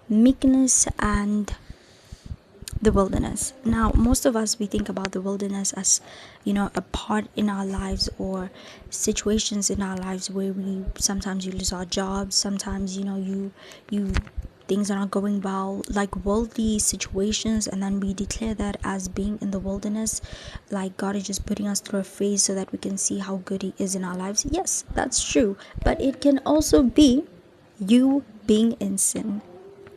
meekness and the wilderness. Now, most of us, we think about the wilderness as, a part in our lives, or situations in our lives where we sometimes you lose our jobs, sometimes you things are not going well, like worldly situations, and then we declare that as being in the wilderness, like God is just putting us through a phase so that we can see how good He is in our lives. Yes, that's true, but it can also be you being in sin.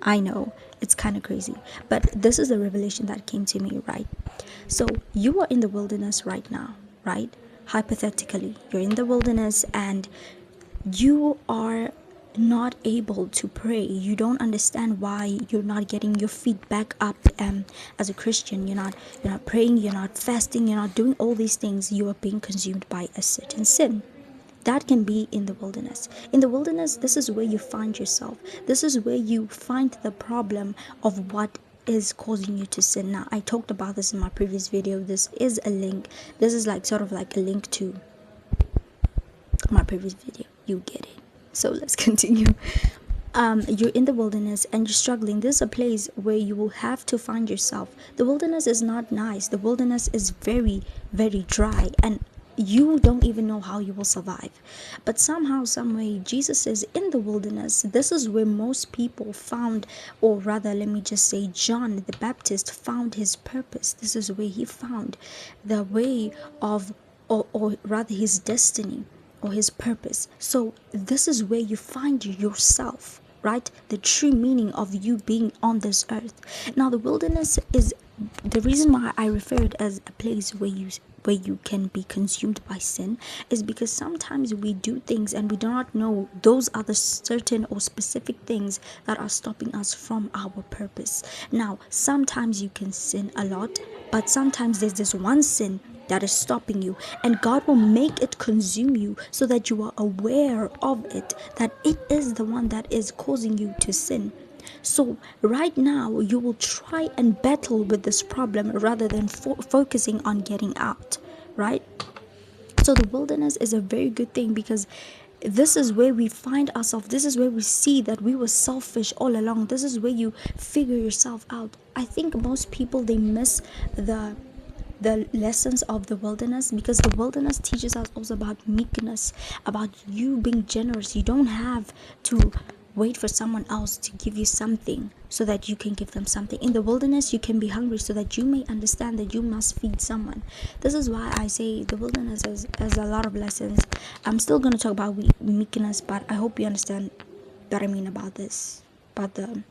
I know it's kind of crazy, but this is the revelation that came to me, right? So you are in the wilderness right now, right? Hypothetically, you're in the wilderness and you are not able to pray. You don't understand why you're not getting your feet back up. As a Christian, you're not praying, you're not fasting, you're not doing all these things. You are being consumed by a certain sin. That can be in the wilderness. In the wilderness, this is where you find yourself. This is where you find the problem of what is causing you to sin. Now, I talked about this in my previous video. This is a link. This is like sort of like a link to my previous video. You get it. So let's continue. You're in the wilderness and you're struggling. This is a place where you will have to find yourself. The wilderness is not nice. The wilderness is very, very dry, and you don't even know how you will survive. But somehow, some way, Jesus is in the wilderness. This is where most people found, or rather, let me just say, John the Baptist found his purpose. This is where he found the way of, or rather, his destiny or his purpose. So this is where you find yourself, right? The true meaning of you being on this earth. Now, the wilderness is the reason why I refer it as a place where you can be consumed by sin, is because sometimes we do things and we do not know those are the certain or specific things that are stopping us from our purpose. Now, sometimes you can sin a lot, but sometimes there's this one sin that is stopping you, and God will make it consume you so that you are aware of it, that it is the one that is causing you to sin. So right now you will try and battle with this problem rather than focusing on getting out, right? So the wilderness is a very good thing, because this is where we find ourselves. This is where we see that we were selfish all along. This is where you figure yourself out. I think most people, they miss the lessons of the wilderness, because the wilderness teaches us also about meekness, about you being generous. You don't have to wait for someone else to give you something so that you can give them something. In the wilderness, you can be hungry so that you may understand that you must feed someone. This is why I say the wilderness has a lot of lessons. I'm still going to talk about meekness, but I hope you understand what I mean about this, about the